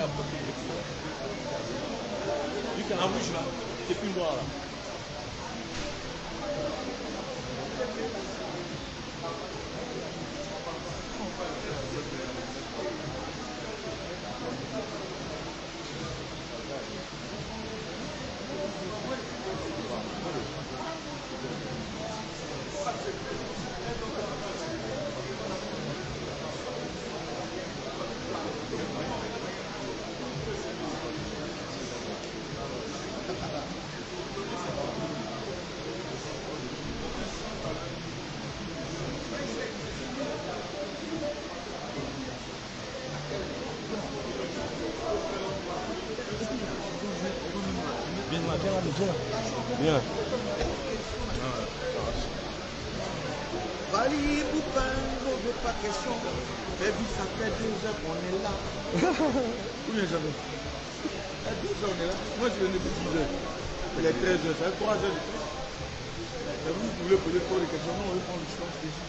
En rouge là, c'est plus noir là. Bien. Bali, Boupin, pas question. Mais vu ça fait 2 heures qu'on est là. Combien jamais? À 2 heures on est là. Moi je venais depuis 6 heures. Il est 13 heures, ça fait 3 heures de plus. Et vous voulez poser trop de questions, non, on veut prendre le silence ici.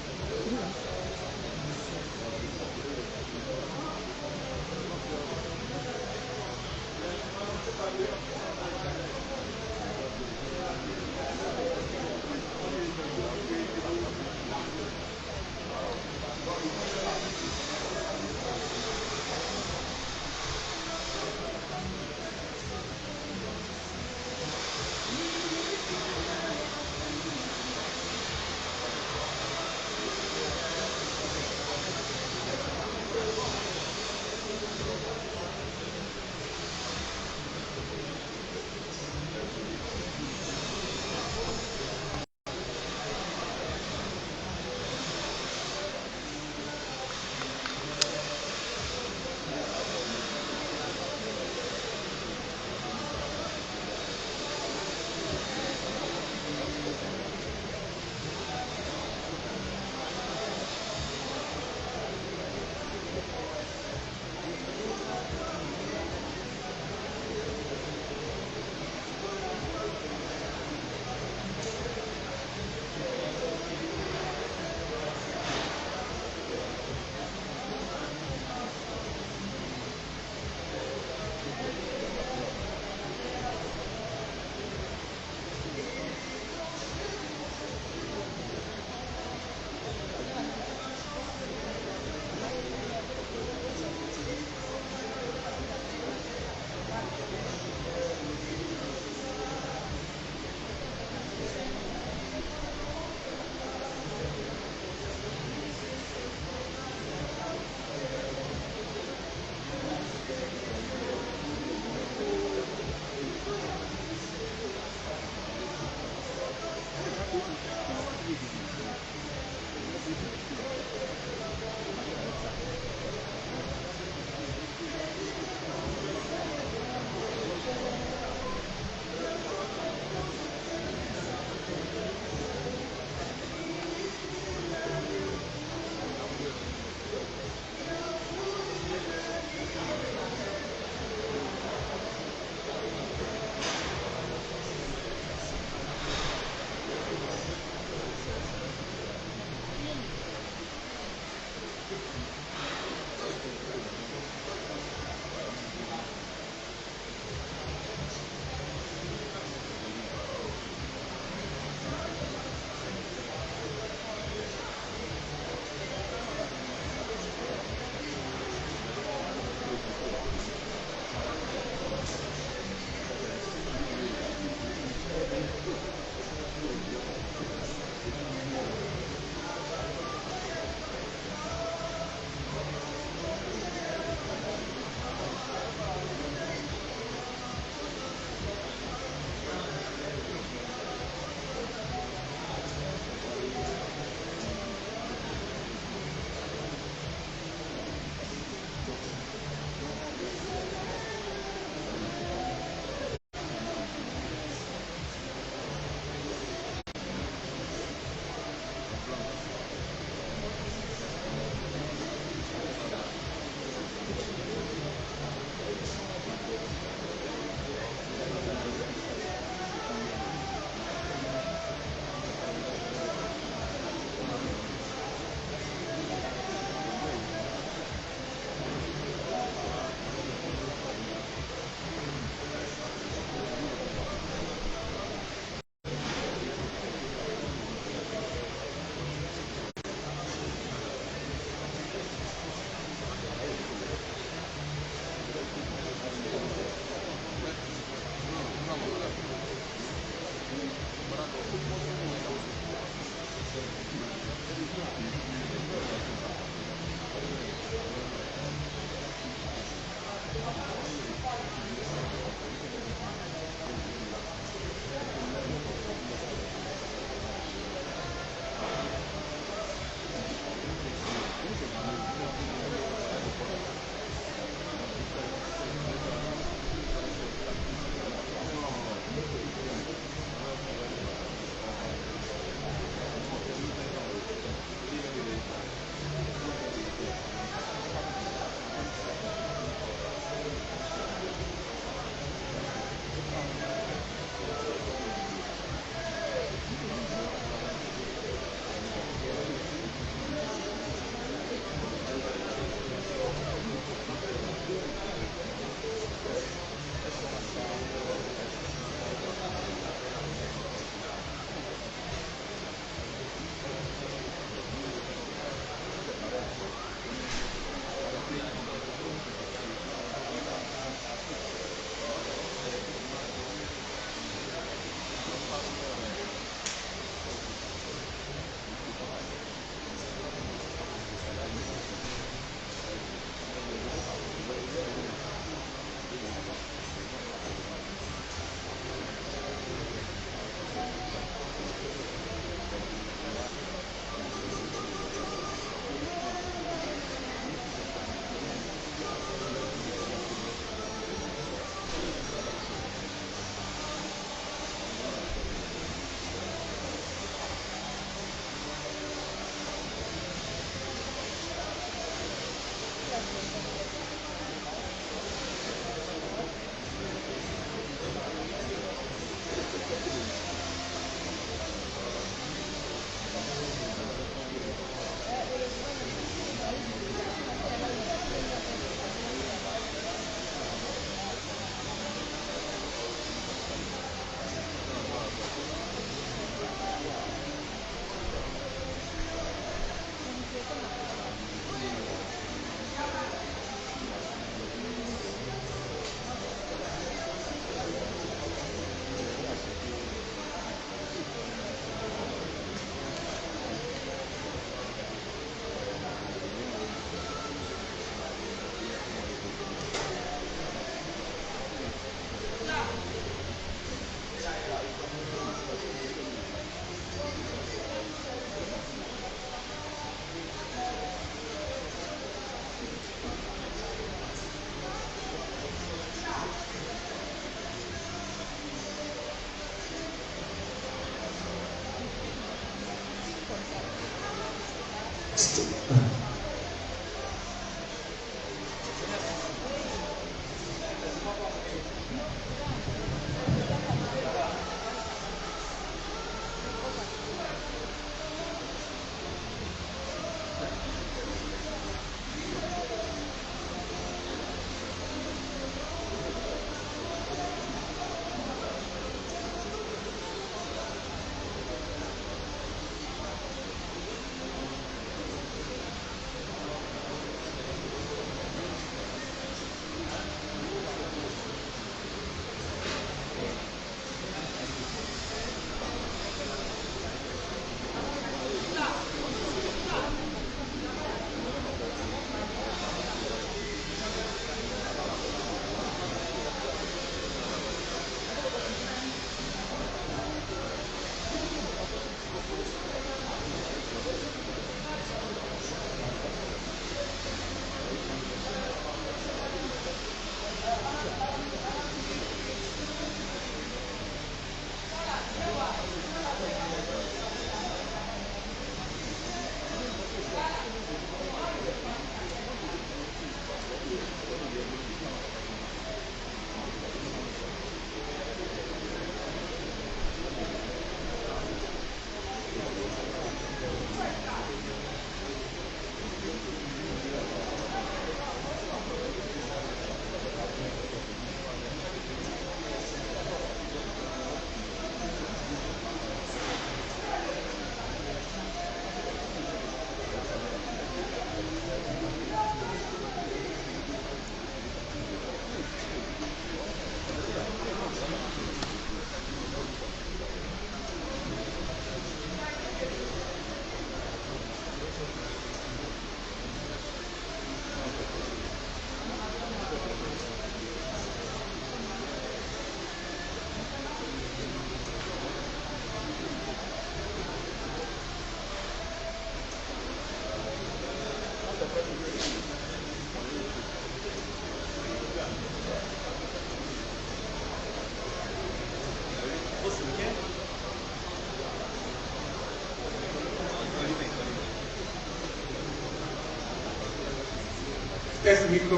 Test micro.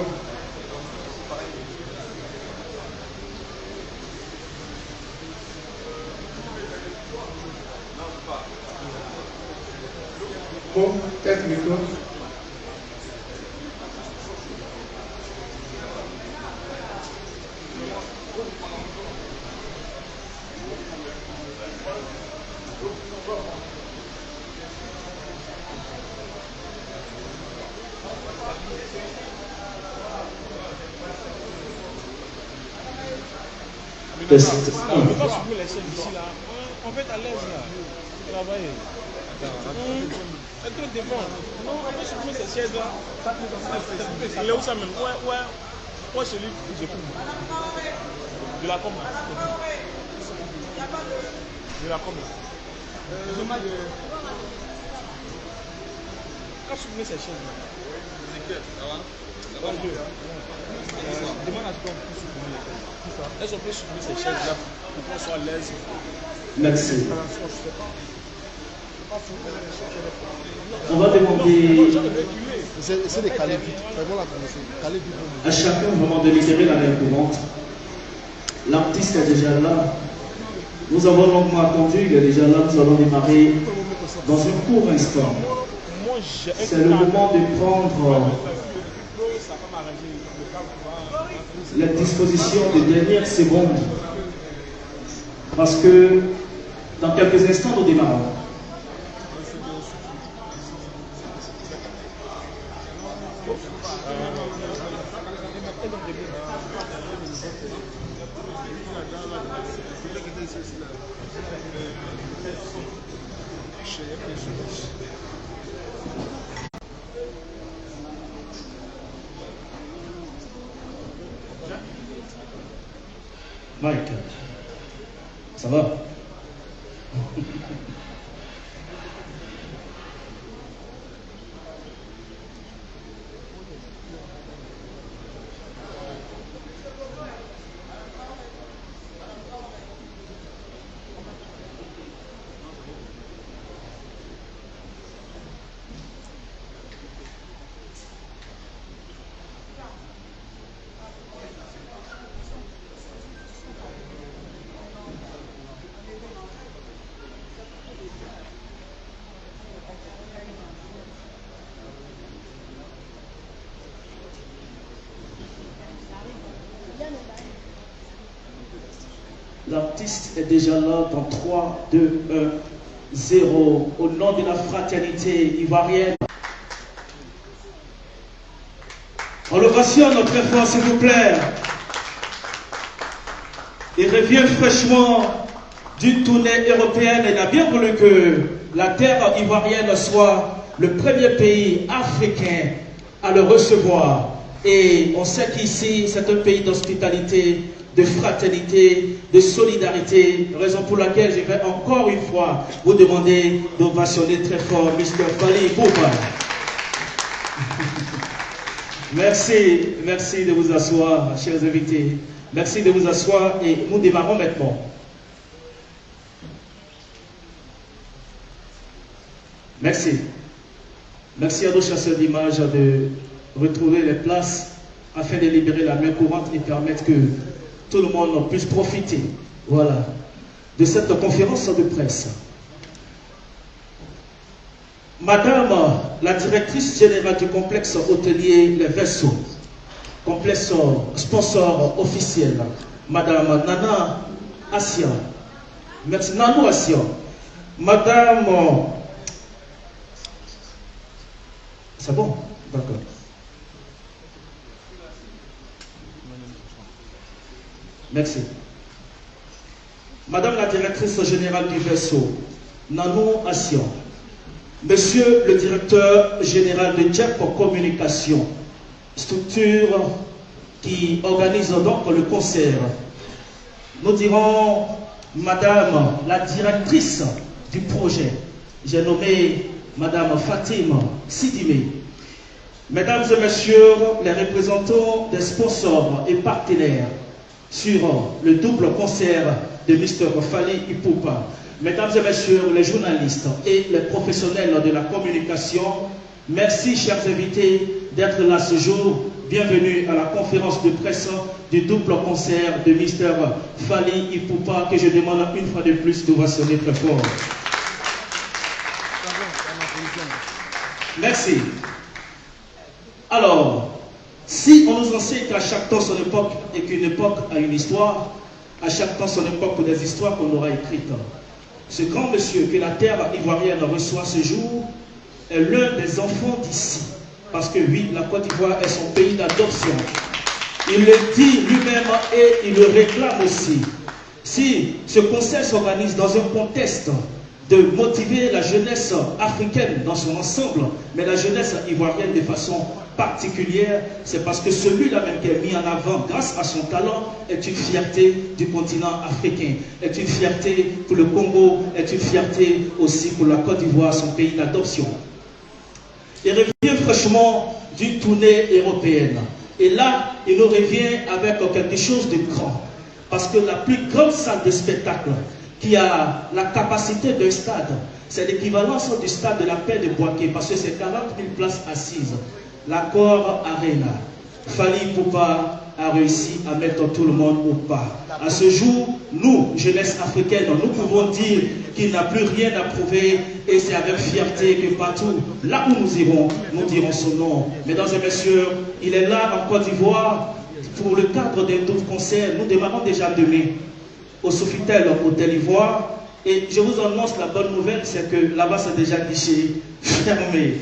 Bon, test micro. Test. On ne peut pas supprimer les chaînes d'ici là. On peut être à l'aise là. Travailler. Être devant. Non, on peut supprimer ces chaises là. Il est où ça même? Ouais, celui que je coupe. De la com. De la com. Quand supprimer ces chaises là. Demande à ce qu'on puisse supprimer les chaises. Est-ce qu'on peut supprimer ces chaises là pour qu'on soit à l'aise? Merci. Je sais pas. On va demander C'est des calés vite. à chacun vraiment de libérer la main courante. L'artiste est déjà là. Nous avons longuement attendu, il est déjà là. Nous allons démarrer dans un court instant. C'est le moment de prendre les dispositions des dernières secondes. Parce que dans quelques instants, nous démarrons. Mike, ça va? L'artiste est déjà là dans 3, 2, 1, 0. Au nom de la fraternité ivoirienne. On l'ovationne très fort, s'il vous plaît. Il revient fraîchement d'une tournée européenne et il a bien voulu que la terre ivoirienne soit le premier pays africain à le recevoir. Et on sait qu'ici, c'est un pays d'hospitalité, de fraternité, de solidarité, raison pour laquelle je vais encore une fois vous demander d'ovationner très fort Mr. Fally Ipupa. Merci de vous asseoir, chers invités. Merci de vous asseoir et nous démarrons maintenant. Merci. Merci à nos chasseurs d'images de retrouver les places afin de libérer la main courante et permettre que tout le monde puisse profiter, voilà, de cette conférence de presse. Madame la directrice générale du complexe hôtelier Les Vaisseaux, complexe sponsor officiel, Madame Nana Assia, merci Nanou Assia, Madame, c'est bon, d'accord. Merci. Madame la directrice générale du vaisseau, Nanou Assia, Monsieur le directeur général de JEP Communication, structure qui organise donc le concert. Nous dirons Madame la directrice du projet, j'ai nommé Madame Fatima Sidimé. Mesdames et messieurs les représentants des sponsors et partenaires sur le double concert de Mr. Fally Ipupa. Mesdames et messieurs les journalistes et les professionnels de la communication, merci chers invités d'être là ce jour. Bienvenue à la conférence de presse du double concert de Mr. Fally Ipupa que je demande une fois de plus d'ovationner très fort. Merci. Alors, si on nous enseigne qu'à chaque temps son époque et qu'une époque a une histoire, à chaque temps son époque pour des histoires qu'on aura écrites. Ce grand monsieur que la terre ivoirienne reçoit ce jour est l'un des enfants d'ici. Parce que oui, la Côte d'Ivoire est son pays d'adoption. Il le dit lui-même et il le réclame aussi. Si ce concert s'organise dans un contexte de motiver la jeunesse africaine dans son ensemble, mais la jeunesse ivoirienne de façon particulière, c'est parce que celui-là même qui est mis en avant grâce à son talent est une fierté du continent africain, est une fierté pour le Congo, est une fierté aussi pour la Côte d'Ivoire, son pays d'adoption. Il revient fraîchement d'une tournée européenne. Et là, il nous revient avec quelque chose de grand. Parce que la plus grande salle de spectacle qui a la capacité d'un stade, C'est l'équivalence du stade de la paix de Boaké, parce que c'est 40 000 places assises. L'accord Arena. Fally Ipupa a réussi à mettre tout le monde au pas. À ce jour, nous, jeunesse africaine, nous pouvons dire qu'il n'a plus rien à prouver et c'est avec fierté que partout, là où nous irons, nous dirons son nom. Mesdames et messieurs, il est là en Côte d'Ivoire pour le cadre d'un double concert. Nous démarrons déjà demain au Sofitel Hôtel Ivoire. Et je vous annonce la bonne nouvelle, c'est que là-bas c'est déjà guichet fermé.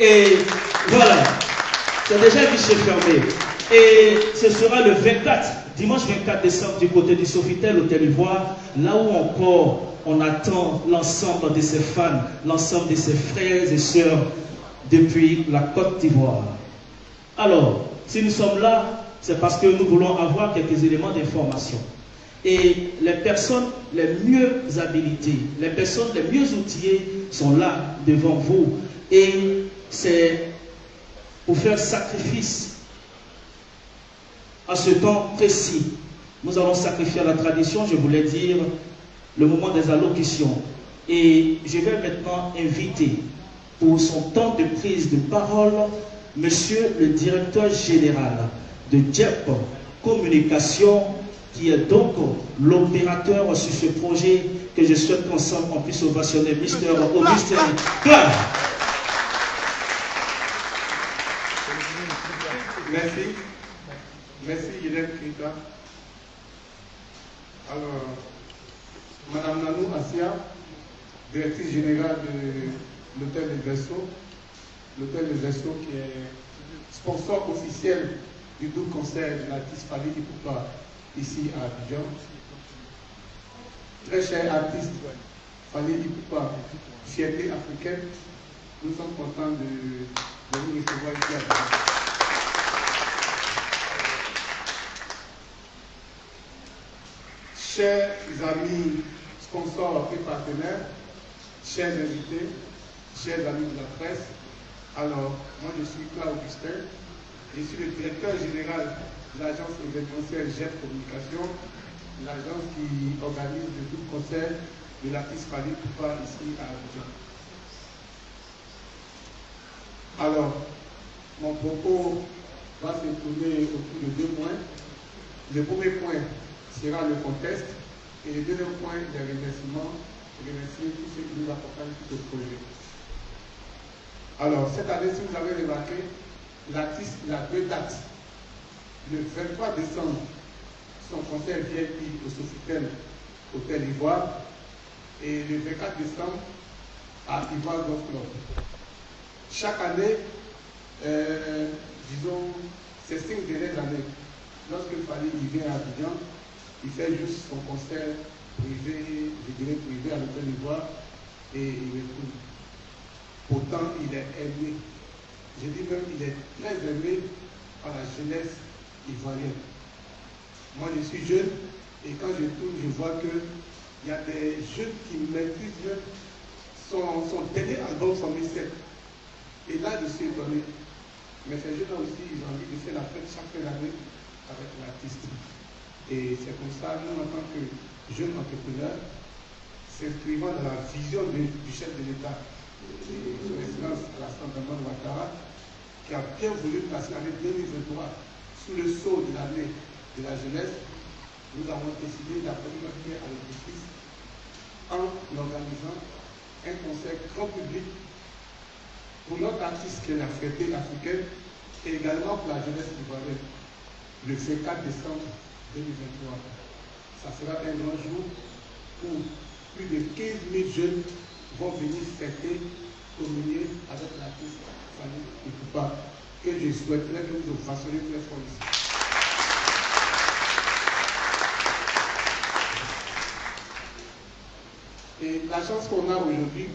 Et voilà, c'est déjà guichet fermé. Et ce sera le 24, dimanche 24 décembre du côté du Sofitel Hôtel Ivoire, là où encore on attend l'ensemble de ses fans, l'ensemble de ses frères et sœurs depuis la Côte d'Ivoire. Alors, si nous sommes là, c'est parce que nous voulons avoir quelques éléments d'information. Et les personnes les mieux habilitées, les personnes les mieux outillées sont là devant vous. Et c'est pour faire sacrifice à ce temps précis. Nous allons sacrifier à la tradition, je voulais dire, le moment des allocutions. Et je vais maintenant inviter pour son temps de prise de parole, monsieur le directeur général de JEP Communication, qui est donc l'opérateur sur ce projet que je souhaite qu'ensemble on puisse ovationner, Mr. Augustin Clark. Merci. Merci, Hélène Krita. Alors, Madame Nanou Assia, directrice générale de l'hôtel Les Vaisseaux. L'hôtel Les Vaisseaux qui est sponsor officiel du double concert de l'artiste Fally Ipupa ici à Abidjan. Très cher artiste, Fally Ipupa, fierté africaine. Nous sommes contents de vous recevoir ici à Abidjan. Chers amis, sponsors et partenaires, chers invités, chers amis de la presse, alors, moi je suis Claude Augustin, je suis le directeur général de l'agence événementielle JEP Communication, l'agence qui organise le double concert de l'artiste Fally Ipupa ici à Abidjan. Alors, mon propos va se tourner autour de deux points. Le premier point sera le contexte et le deuxième point, les remerciements, remercier tous ceux qui nous accompagnent sur ce projet. Alors, cette année, si vous avez remarqué, l'artiste a deux dates. Le 23 décembre, son concert VIP au Sofitel Hôtel Ivoire et le 24 décembre à Ivoire Golf Club. Chaque année, disons, ces 5 dernières années, lorsque Fally vient à Abidjan, il fait juste son concert privé, je dirais privé à l'Hôtel Ivoire et il retourne. Pourtant, il est aimé. Je dis même qu'il est très aimé par la jeunesse ivoirienne. Moi, je suis jeune et quand je tourne, je vois qu'il y a des jeunes qui maîtrisent même son dernier album, son mixtape. Et là, je suis étonné. Mais ces jeunes-là aussi, ils ont envie de faire la fête chaque fin d'année avec l'artiste. Et c'est comme ça, nous, en tant que jeunes entrepreneurs, s'inscrivant dans la vision du chef de l'État, son Excellence Alassane Dramane Ouattara, qui a bien voulu placer l'année 2023 sous le sceau de l'année de la jeunesse, nous avons décidé d'apporter notre pierre à l'édifice en organisant un concert grand public pour notre artiste qui est la fierté africaine et également pour la jeunesse ivoirienne, le 24 décembre 2023. Ça sera un grand jour où plus de 15 000 jeunes vont venir fêter, communier avec l'artiste Fally Ipupa, que je souhaiterais que vous fassiez très fort ici. Et la chance qu'on a aujourd'hui,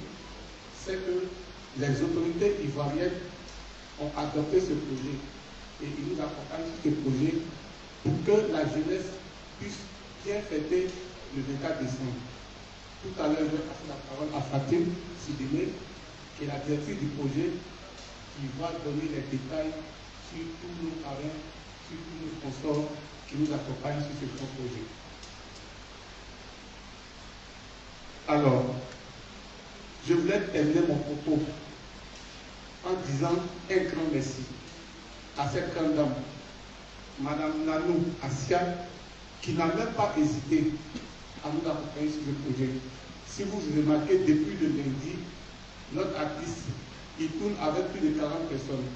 c'est que les autorités ivoiriennes ont adopté ce projet et ils nous accompagnent sur ce projet pour que la jeunesse puisse bien fêter le 24 décembre. Tout à l'heure, je vais passer la parole à Fatim Sidimé, qui est la directrice du projet, qui va donner les détails sur tous nos parrains, sur tous nos sponsors qui nous accompagnent sur ce grand projet. Alors, Je voulais terminer mon propos en disant un grand merci à cette grande dame, Madame Nanou Assia, qui n'a même pas hésité à nous accompagner sur le projet. Si vous remarquez, depuis le lundi, notre artiste, il tourne avec plus de 40 personnes.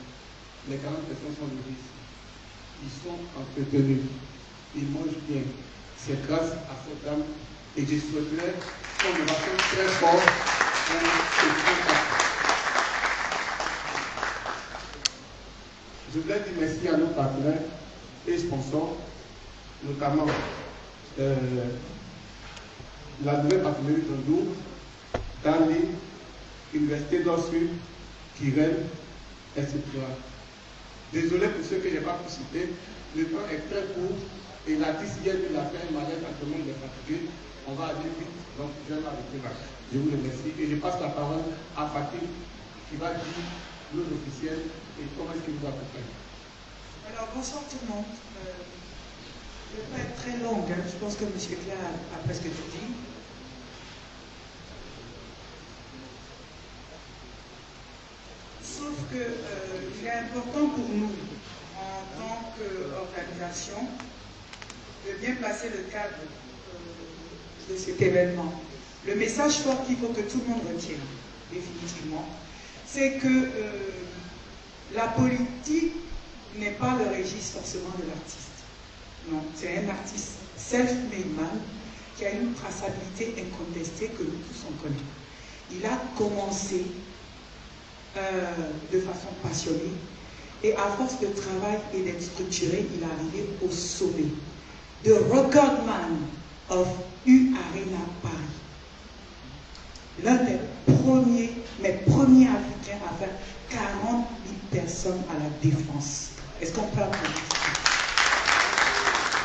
Les 40 personnes sont levées ici. Ils sont entretenus. Ils mangent bien. C'est grâce à cette dame. Et je souhaiterais qu'on me raconte très fort pour ce spectacle. Je voulais dire merci à nos partenaires et sponsors, notamment la nouvelle parfumerie d'Andour, Dali, Université d'Orsud, Kirel, etc. Désolé pour ceux que je n'ai pas pu citer, le temps est très court et l'artiste hier il a fait un malaise à tout le monde est fatigué. On va aller vite, donc je vais m'arrêter là. Je vous remercie et je passe la parole à Fatih qui va dire nos officiels et comment est-ce qu'il nous accompagne. Alors bonsoir tout le monde. Je ne vais pas être très longue, hein. Je pense que M. Claire a presque tout dit. Sauf qu'il est important pour nous, en tant qu'organisation, de bien placer le cadre de cet événement. Le message fort qu'il faut que tout le monde retienne, définitivement, c'est que la politique n'est pas le registre forcément de l'artiste. Non, c'est un artiste self-made man qui a une traçabilité incontestée que nous tous on connaît. Il a commencé de façon passionnée et à force de travail et d'être structuré, il est arrivé au sommet. The Recordman of U Arena Paris. L'un des premiers, mes premiers Africains à faire 40 000 personnes à la Défense. Est-ce qu'on peut applaudir?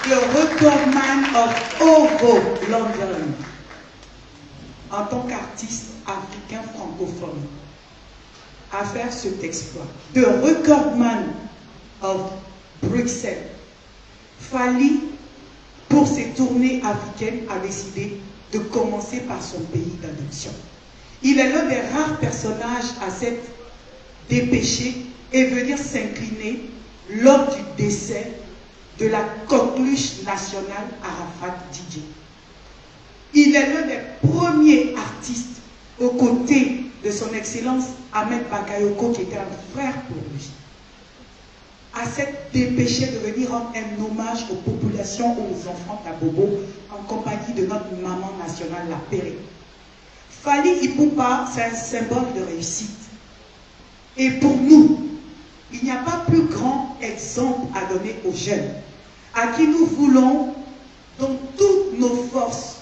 The Recordman of OVO London. En tant qu'artiste africain francophone, à faire cet exploit. The Recordman of Bruxelles. Fali, pour ses tournées africaines, a décidé de commencer par son pays d'adoption. Il est l'un des rares personnages à s'être dépêché et venir s'incliner lors du décès de la coqueluche nationale Arafat Didier. Il est l'un des premiers artistes aux côtés de son excellence Ahmed Bakayoko, qui était un frère pour lui, à s'être dépêché de venir rendre un hommage aux populations, aux enfants d'Abobo, en compagnie de notre maman nationale, la Péré. Fali Ipupa, c'est un symbole de réussite. Et pour nous, il n'y a pas plus grand exemple à donner aux jeunes, à qui nous voulons, dans toutes nos forces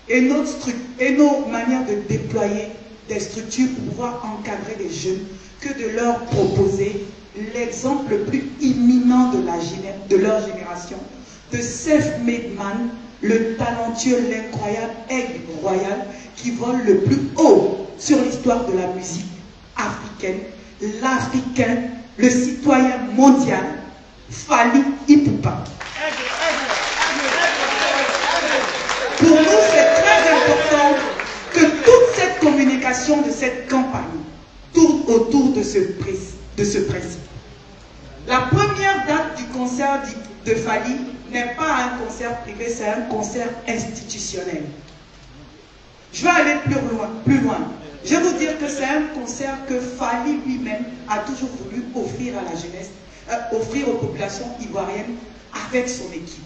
et nos manières de déployer des structures pour pouvoir encadrer les jeunes, que de leur proposer l'exemple le plus imminent de leur génération, de self-made man, le talentueux, l'incroyable aigle royal qui vole le plus haut sur l'histoire de la musique africaine, l'Africain, le citoyen mondial, Fali Ipupa. Pour nous, c'est très important que toute cette communication de cette campagne tourne autour de ce principe. La première date du concert de Fali n'est pas un concert privé, c'est un concert institutionnel. Je vais aller plus loin. Je vais vous dire que c'est un concert que Fali lui-même a toujours voulu offrir à la jeunesse, offrir aux populations ivoiriennes avec son équipe,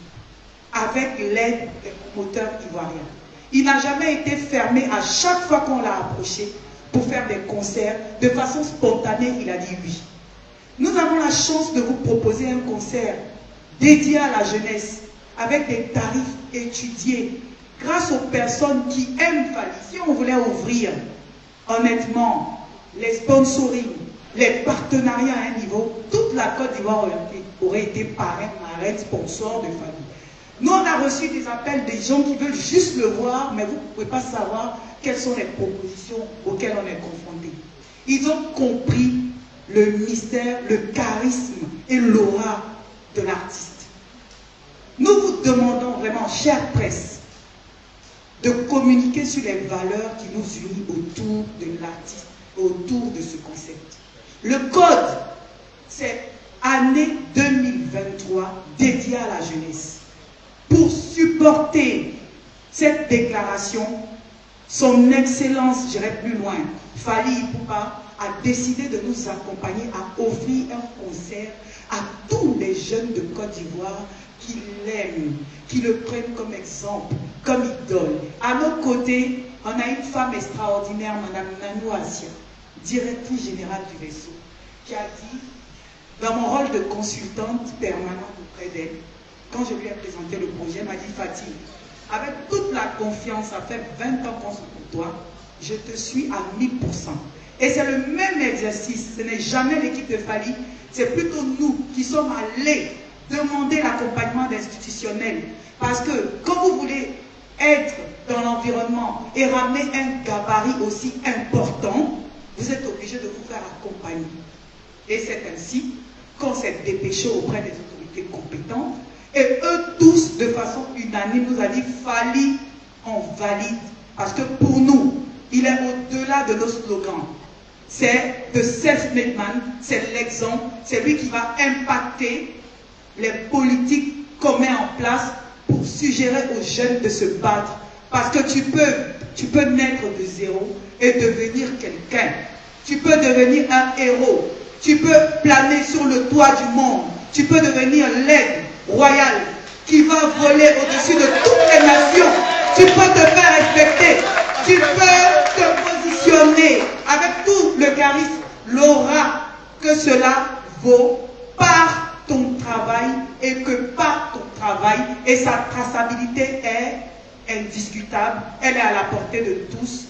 avec l'aide des promoteurs ivoiriens. Il n'a jamais été fermé à chaque fois qu'on l'a approché pour faire des concerts. De façon spontanée, il a dit oui. Nous avons la chance de vous proposer un concert dédié à la jeunesse, avec des tarifs étudiés, grâce aux personnes qui aiment Fali. Si on voulait ouvrir, honnêtement, les sponsoring, les partenariats à un niveau, toute la Côte d'Ivoire aurait été marraine, sponsor de Fali. Nous, on a reçu des appels des gens qui veulent juste le voir, mais vous ne pouvez pas savoir quelles sont les propositions auxquelles on est confronté. Ils ont compris le mystère, le charisme et l'aura de l'artiste. Nous vous demandons vraiment, chère presse, de communiquer sur les valeurs qui nous unissent autour de l'artiste, autour de ce concept. Le code, c'est année 2023 dédiée à la jeunesse. Pour supporter cette déclaration, son Excellence, j'irai plus loin, Fally Ipupa a décidé de nous accompagner à offrir un concert à tous les jeunes de Côte d'Ivoire qui l'aiment, qui le prennent comme exemple, comme idole. À nos côtés, on a une femme extraordinaire, Madame Nanou Assia, directrice générale du réseau, qui a dit, dans mon rôle de consultante permanente auprès d'elle, quand je lui ai présenté le projet, elle m'a dit, Fatih, avec toute la confiance, ça fait 20 ans qu'on se côtoie, je te suis à 1000%. Et c'est le même exercice, ce n'est jamais l'équipe de Fally, c'est plutôt nous qui sommes allés demander l'accompagnement institutionnel. Parce que quand vous voulez être dans l'environnement et ramener un gabarit aussi important, vous êtes obligé de vous faire accompagner. Et c'est ainsi qu'on s'est dépêché auprès des autorités compétentes. Et eux tous, de façon unanime, nous a dit, Fally, on valide. Parce que pour nous, il est au-delà de nos slogans. C'est the self-made man, c'est l'exemple, c'est lui qui va impacter les politiques qu'on met en place pour suggérer aux jeunes de se battre. Parce que tu peux naître de zéro et devenir quelqu'un. Tu peux devenir un héros. Tu peux planer sur le toit du monde. Tu peux devenir l'aigle royal qui va voler au-dessus de toutes les nations. Tu peux te faire respecter. Tu peux te positionner avec tout le charisme, l'aura que cela vaut par ton travail et que par ton travail, et sa traçabilité est indiscutable, elle est à la portée de tous.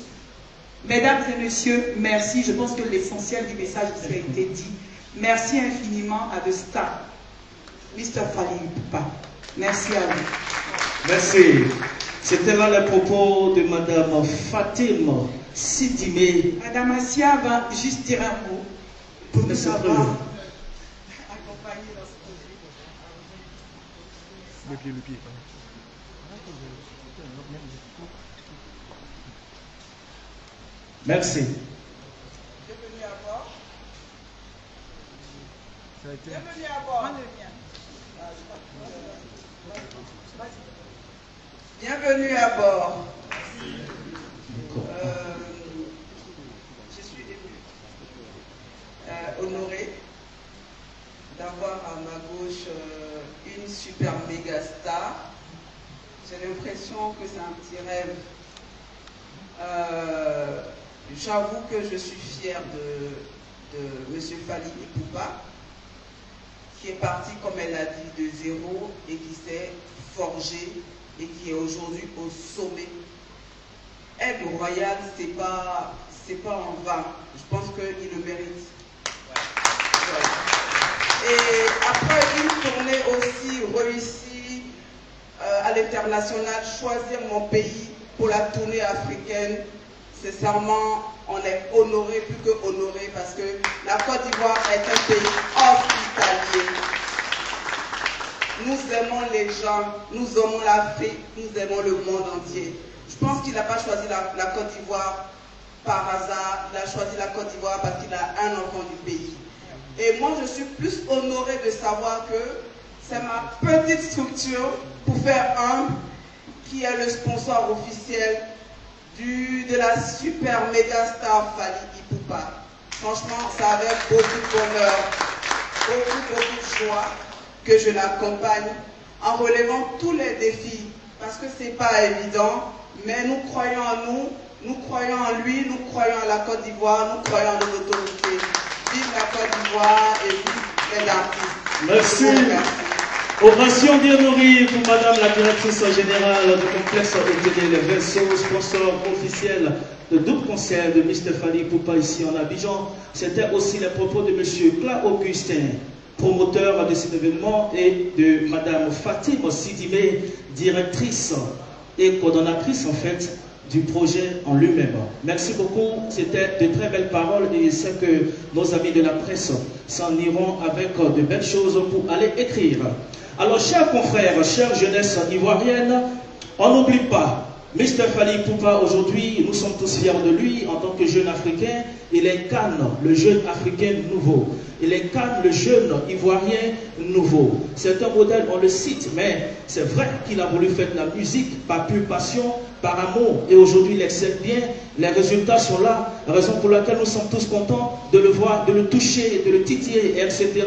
Mesdames et messieurs, merci. Je pense que l'essentiel du message ici a été dit. Merci infiniment à The Star, Mr. Fally Ipupa. Merci à vous. Merci. C'était là les propos de Madame Fatima Sidimé. Madame Assia va juste dire un mot pour nous avoir accompagné dans ce projet. Le pied. Merci. Bienvenue à bord. Bienvenue à bord. Bienvenue à bord. Je suis honorée d'avoir à ma gauche une super méga star. J'ai l'impression que c'est un petit rêve. J'avoue que je suis fière de M. Fally Ipupa, qui est parti, comme elle l'a dit, de zéro et qui s'est forgé et qui est aujourd'hui au sommet. Aigle royal, c'est pas en vain. Je pense qu'il le mérite. Ouais. Et après une tournée aussi réussie à l'international, choisir mon pays pour la tournée africaine, sincèrement, on est honoré, plus que honoré, parce que la Côte d'Ivoire est un pays hospitalier. Nous aimons les gens, nous aimons l'Afrique, nous aimons le monde entier. Je pense qu'il n'a pas choisi la Côte d'Ivoire par hasard, il a choisi la Côte d'Ivoire parce qu'il a un enfant du pays. Et moi, je suis plus honoré de savoir que c'est ma petite structure pour faire qui est le sponsor officiel de la super méga star Fally Ipupa. Franchement, ça avec beaucoup de bonheur, beaucoup de joie que je l'accompagne en relevant tous les défis, parce que c'est pas évident, mais nous croyons en nous, nous croyons en lui, nous croyons à la Côte d'Ivoire, nous croyons en nos autorités. Vive la Côte d'Ivoire et vive les artistes. Merci. Ovation bien nourrie pour Madame la directrice générale du complexe hôtelier Les Vaisseaux, sponsor officiel de double concert de Mr. Fally Ipupa ici en Abidjan. C'était aussi les propos de M. Claude Augustin, promoteur de cet événement, et de Madame Fatima Sidimé, directrice et coordonnatrice en fait du projet en lui-même. Merci beaucoup, c'était de très belles paroles et c'est que nos amis de la presse s'en iront avec de belles choses pour aller écrire. Alors chers confrères, chère jeunesse ivoirienne, on n'oublie pas Mr. Fally Ipupa, aujourd'hui, nous sommes tous fiers de lui en tant que jeune Africain. Il incarne le jeune Africain nouveau. Il incarne le jeune Ivoirien nouveau. C'est un modèle, on le cite, mais c'est vrai qu'il a voulu faire de la musique par pure passion, par amour. Et aujourd'hui, il excelle bien. Les résultats sont là. Raison pour laquelle nous sommes tous contents de le voir, de le toucher, de le titiller, etc.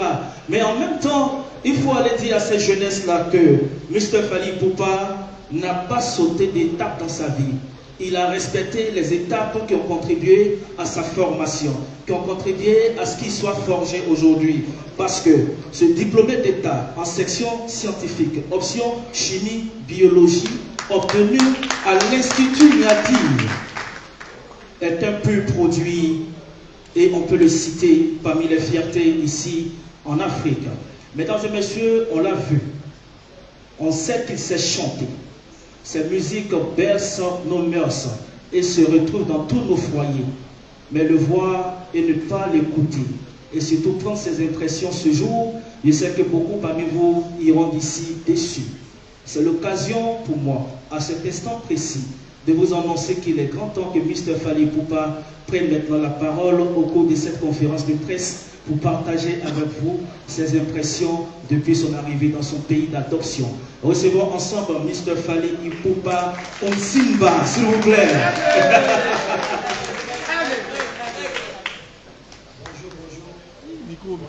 Mais en même temps, il faut aller dire à cette jeunesse-là que Mr. Fally Ipupa n'a pas sauté d'étape dans sa vie. Il a respecté les étapes qui ont contribué à sa formation, qui ont contribué à ce qu'il soit forgé aujourd'hui. Parce que ce diplômé d'État en section scientifique, option chimie, biologie, obtenu à l'Institut Niati, est un pur produit et on peut le citer parmi les fiertés ici en Afrique. Mesdames et messieurs, on l'a vu. On sait qu'il sait chanter. Ces musiques bercent nos mœurs et se retrouvent dans tous nos foyers. Mais le voir et ne pas l'écouter, et surtout prendre ses impressions ce jour, je sais que beaucoup parmi vous iront d'ici déçus. C'est l'occasion pour moi, à cet instant précis, de vous annoncer qu'il est grand temps que Mr. Fally Ipupa prenne maintenant la parole au cours de cette conférence de presse pour partager avec vous ses impressions depuis son arrivée dans son pays d'adoption. Recevons ensemble Mr. Fally Ipupa Onsimba, s'il vous plaît. Bonjour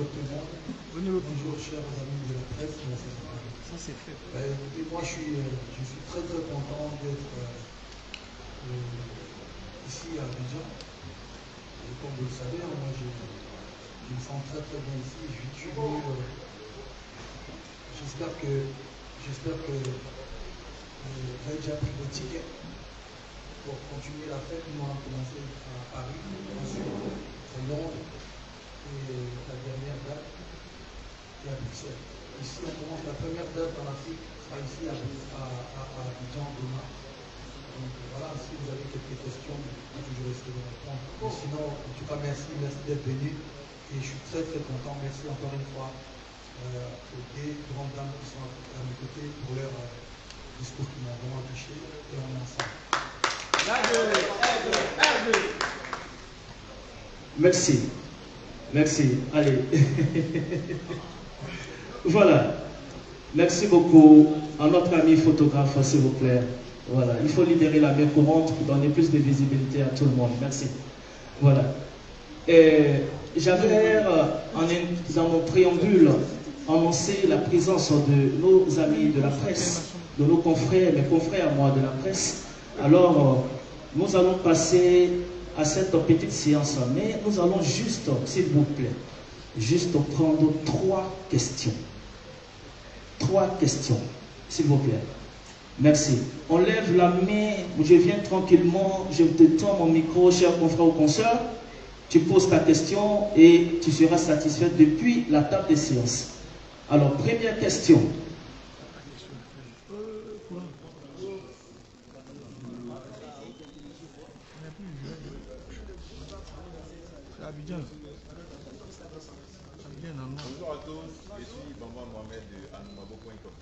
tout le monde. Bonjour chers amis de la presse. Ça c'est fait. Écoutez, moi je suis très content d'être ici à Abidjan. Et comme vous le savez, moi je me sens très bien ici. Je suis venu. J'espère que vous avez déjà pris le ticket pour continuer la fête. Nous on a commencé à Paris, ensuite à Londres et la dernière date est à Bruxelles. Ici on commence la première date en Afrique, sera ici à Abidjan demain. Donc voilà, si vous avez quelques questions, je vais essayer de répondre. Mais sinon, en tout cas merci d'être venu et je suis très content. Merci encore une fois aux deux grandes dames qui sont à mes côtés pour leur discours qui m'ont vraiment touché et on est ensemble. Merci. Merci. Allez. Voilà. Merci beaucoup à notre ami photographe, s'il vous plaît. Voilà. Il faut libérer la main courante pour donner plus de visibilité à tout le monde. Merci. Voilà. J'avais, dans mon préambule, annoncer la présence de nos amis de la presse, de nos confrères, mes confrères à moi de la presse. Alors, nous allons passer à cette petite séance, mais nous allons juste, s'il vous plaît, juste prendre 3 questions. 3 questions, s'il vous plaît. Merci. On lève la main, je viens tranquillement, je te tends mon micro, cher confrère ou consoeur. Tu poses ta question et tu seras satisfait depuis la table de séance. Alors, première question. Bonjour à tous, je suis Bamba Mohamed de Anoumabo.com.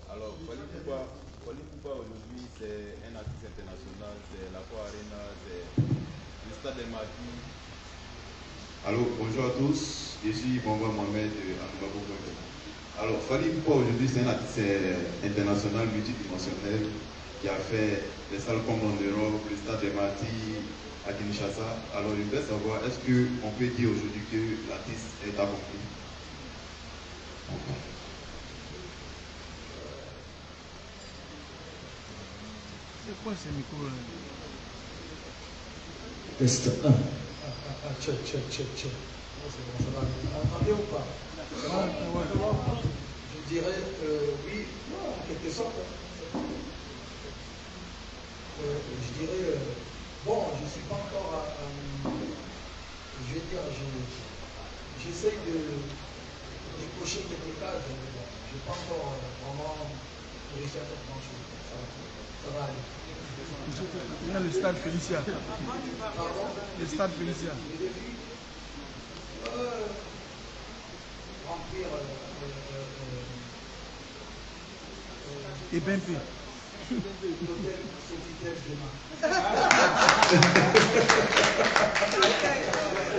Alors, Fally Ipupa aujourd'hui c'est un artiste international, c'est l'Aqua Arena, c'est le Stade des Martyrs. Alors, bonjour à tous, je suis Bamba Mohamed de Anoumabo.com. Alors, Fally Ipupa aujourd'hui c'est un artiste international multidimensionnel qui a fait des salles comme l'Europe, le Stade des Martyrs à Kinshasa. Alors, je voudrais savoir, est-ce qu'on peut dire aujourd'hui que l'artiste est accompli? C'est quoi ce micro là? Test 1. Check. C'est bon, ça va. Entendez ou pas? Je dirais oui, en quelque sorte. Je dirais, bon, je ne suis pas encore je vais dire, j'essaye de décocher quelques cases, mais bon, je n'ai pas encore vraiment réussi à faire grand-chose. Ça va aller. Il y a le stade Félicia. Pardon? Le stade Félicia. Remplir Et BMP.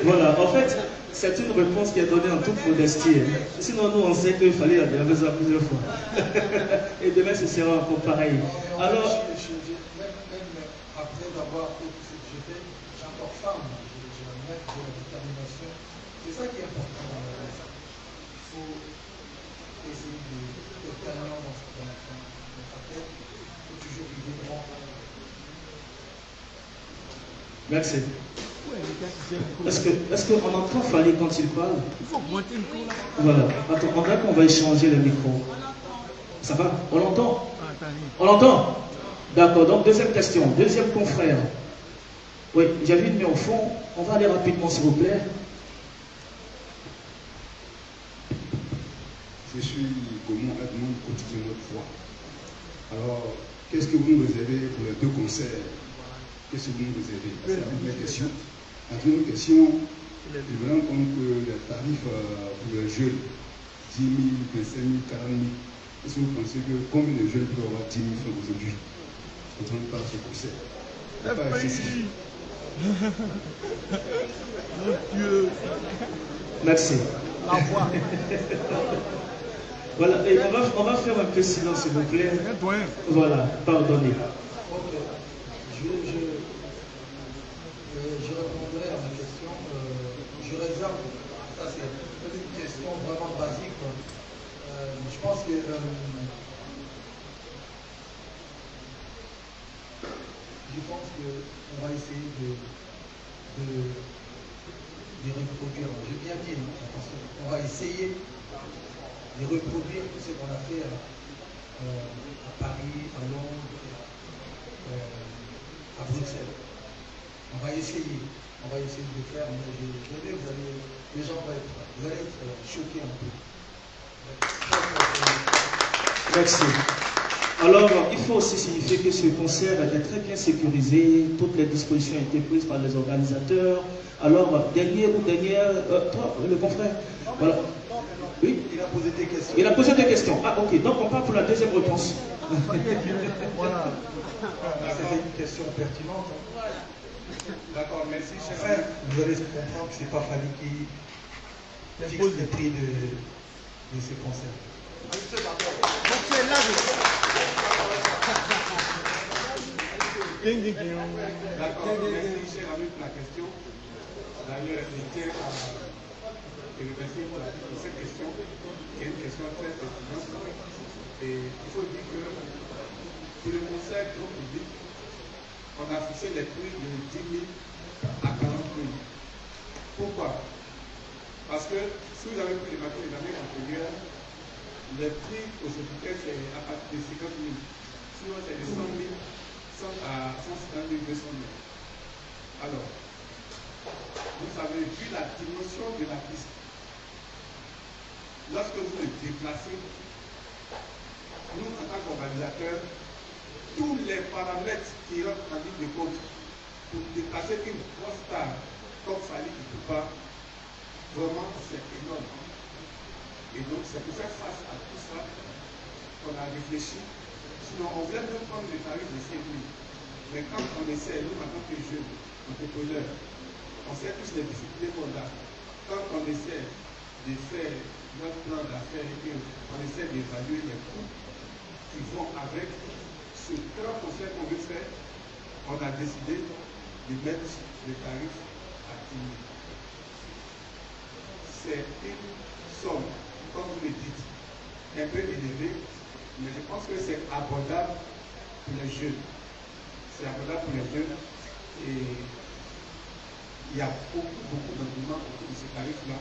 Voilà, en fait, c'est une réponse qui est donnée en toute modestie. Sinon, nous, on sait qu'il fallait la dire ça plusieurs fois. Et demain, ce sera encore pareil. Alors, même après avoir fait tout ce que j'ai fait, j'ai encore faim. J'ai un mec de la détermination. C'est ça qui est important dans la vie. Il faut essayer de tenir dans sa tête. Il faut toujours vivre grand. merci. Est-ce qu'on entend Fali quand il parle? Il faut monter le micro là. Voilà. Attends, on dirait qu'on va échanger le micro. Ça va? On l'entend? Attendez. On l'entend? D'accord. Donc, deuxième question. Deuxième confrère. Oui, j'ai vu, mais au fond, on va aller rapidement, s'il vous plaît. Je suis Gaumont Edmond, quotidien de foi. Alors, qu'est-ce que vous nous réservez pour les deux concerts? Qu'est-ce que vous nous réservez? C'est la première question. La deuxième question, je me rends compte que les tarifs pour les jeunes, 10 000, 25 000, 40 000, est-ce que vous pensez que combien de jeunes peuvent avoir 10 000 francs aujourd'hui quand on parle de ce concert? C'est pas excessif. Mon Dieu. Merci. La voix. Voilà, et on va faire un peu de silence, s'il vous plaît. Voilà, pardonnez. Ok. Je répondrai à ma question. Je réserve, ça c'est une question vraiment basique. Je pense que on va essayer de reproduire. J'ai bien dit, on va essayer de reproduire tout ce qu'on a fait à Paris, à Londres, à Bruxelles. On va essayer de le faire, mais les gens vont être choqués un peu. Merci. Alors, il faut aussi signifier que ce concert a été très bien sécurisé, toutes les dispositions ont été prises par les organisateurs. Alors, toi, le confrère, voilà. Oui? Il a posé des questions. Il a posé des questions. Ah, ok. Donc, on part pour la deuxième réponse. Voilà. C'était une question pertinente. D'accord, merci, cher Enfin, vous allez comprendre que ce n'est pas Fali qui fixe le prix de ces concerts. Donc c'est là D'accord, merci, cher ami, pour la question. D'ailleurs, je tiens à te remercier pour cette question, qui est une question très pertinente. Et il faut dire que pour le concert grand public, on a fixé les prix de 10 000 à 40 000. Pourquoi? Parce que si vous avez pris les bateaux les années antérieures, le prix au certificat c'est à partir de 50 000. Sinon c'est de 100 000 à 150 000, 200 000. Alors, vous avez vu la dimension de la piste. Lorsque vous le déplacez, nous en tant qu'organisateurs, tous les paramètres qui rentrent en ligne de compte pour déplacer une grosse star comme Fali Ipupa, vraiment c'est énorme. Et donc c'est pour faire face à tout ça qu'on a réfléchi. Sinon on voulait même prendre les tarifs de 5 000. Mais quand on essaie, nous en tant que jeunes entrepreneurs, on sait tous les difficultés qu'on a. Quand on essaie de faire notre plan d'affaires et qu'on essaie d'évaluer les coûts qui vont avec ce grand concert qu'on veut faire, on a décidé de mettre le tarif à 10 000. C'est une somme, comme vous le dites, un peu élevée, mais je pense que c'est abordable pour les jeunes. C'est abordable pour les jeunes et il y a beaucoup d'engouement autour de ce tarif-là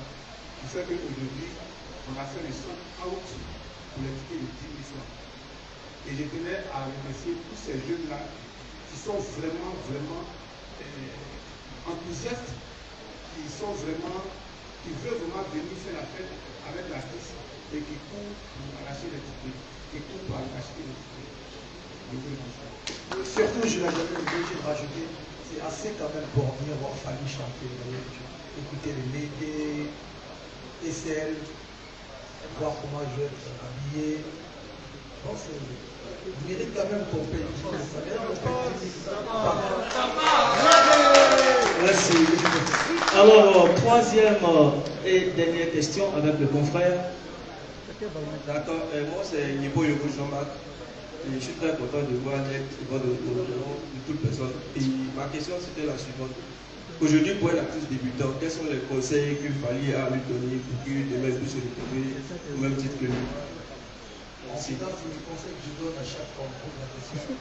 qui fait qu'aujourd'hui, on a fait le sold out pour les tickets de 10 000 francs. Et je tenais à remercier tous ces jeunes-là qui sont vraiment enthousiastes, qui veulent vraiment venir faire la fête avec l'artiste et qui courent pour arracher les tickets, Surtout, je l'ai obligé de rajouter, c'est assez quand même pour venir voir Fali chanter, écouter les médés, SL, voir comment je vais être habillé. pense qu'il mérite quand même qu'on paye. Merci. Alors, troisième et dernière question avec le confrère. D'accord, moi c'est Nipo Yogo Jean-Marc. Je suis très content de voir net de toute personne. Et ma question c'était la suivante. Aujourd'hui, pour un artiste débutant, quels sont les conseils qu'il fallait à lui donner pour qu'il demain puisse se retrouver au même titre que lui? C'est le conseil que je donne à chaque fois pour la question.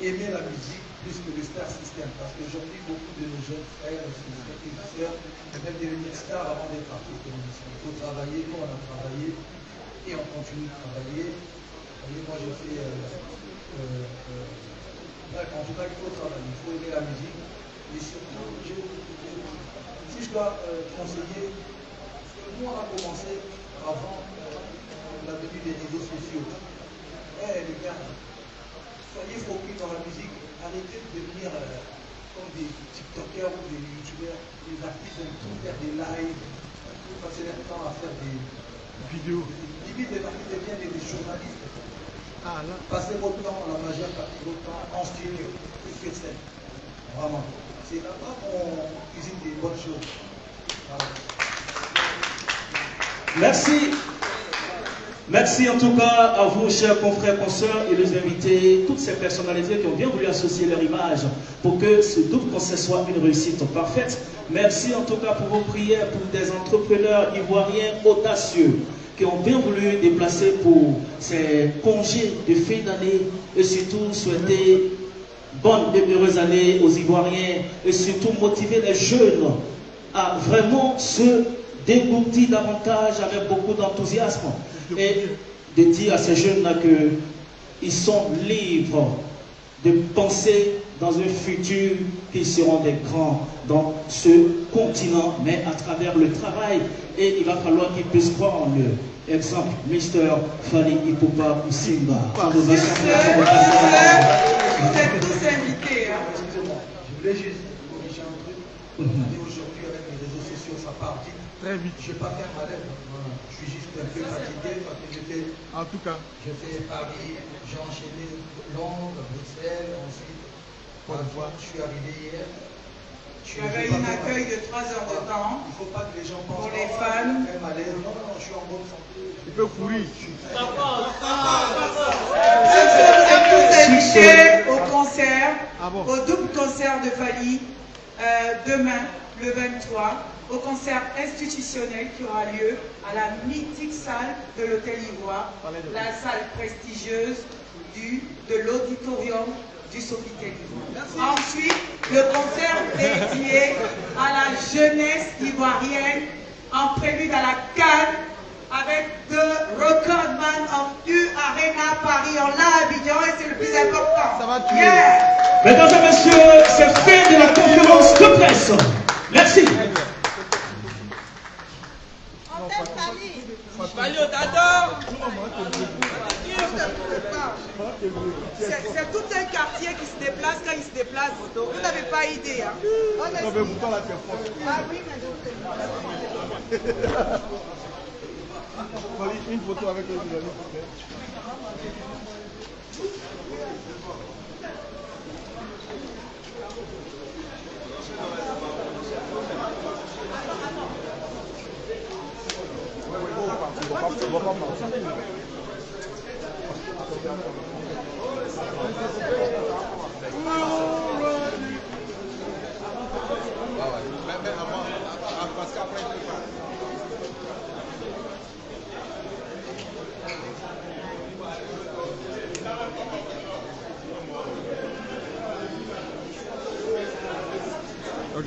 Aimer la musique plus que le star system. Parce qu'aujourd'hui, beaucoup de nos jeunes frères, et sœurs, veulent devenir stars avant d'être artistes de musiciens. Il faut travailler, nous on a travaillé et on continue de travailler. Vous voyez, moi je fais. Bref, en tout cas, il faut travailler, il faut aimer la musique. Et surtout, si je dois conseiller, nous on a commencé avant la venue des réseaux sociaux. Les gars, soyez focus dans la musique, arrêtez de devenir comme des TikTokers ou des YouTubers, des artistes aiment tout faire des lives, vous passez leur temps à faire des vidéos. Limite, les artistes deviennent des journalistes. Passez votre temps, la majeure partie de votre temps en studio, sur scène. Vraiment. C'est là-bas qu'on cuisine des bonnes choses. Voilà. Merci. Merci en tout cas à vous, chers confrères, consoeurs et les invités, toutes ces personnalités qui ont bien voulu associer leur image pour que ce double concert soit une réussite parfaite. Merci en tout cas pour vos prières pour des entrepreneurs ivoiriens audacieux qui ont bien voulu déplacer pour ces congés de fin d'année et surtout souhaiter bonne et heureuse année aux Ivoiriens et surtout motiver les jeunes à vraiment se dégourdir davantage avec beaucoup d'enthousiasme et de dire à ces jeunes-là qu'ils sont libres de penser dans un futur qu'ils seront des grands dans ce continent, mais à travers le travail. Et il va falloir qu'ils puissent croire en eux. Exemple, Mr. Fally Ipupa Simba. Vous êtes tous invités. Je voulais juste corriger un truc. Aujourd'hui, avec les réseaux sociaux, ça part vite. Très vite. Je ne vais pas faire ma lettre. Je suis juste un peu fatigué parce que j'ai fait. En tout cas. J'ai fait Paris, j'ai enchaîné Londres, Bruxelles, ensuite. Je suis arrivé hier. Tu avais un accueil de 3 heures de temps. Il ne faut pas que les gens pensent pour les fans. Non, je suis en bonne santé. Il peut courir. Vous êtes tous invités au concert, au double concert de Fally, demain, le 23, au concert institutionnel qui aura lieu à la mythique salle de l'Hôtel Ivoire, la salle prestigieuse de l'auditorium du Sofitel. Ensuite, le concert dédié à la jeunesse ivoirienne en prélude à la Cannes avec The Recordman of U Arena Paris. On l'a à Abidjan et c'est le plus important. Ça va tuer. Yeah. Mesdames et messieurs, c'est fin de la conférence de presse. Merci. Fally, on t'adore. C'est tout un quartier qui se déplace quand il se déplace. Vous n'avez pas idée. Hein. Non, mais pourtant là, c'est fort. Ah oui, mais Fally, une photo avec le journaliste. Ok.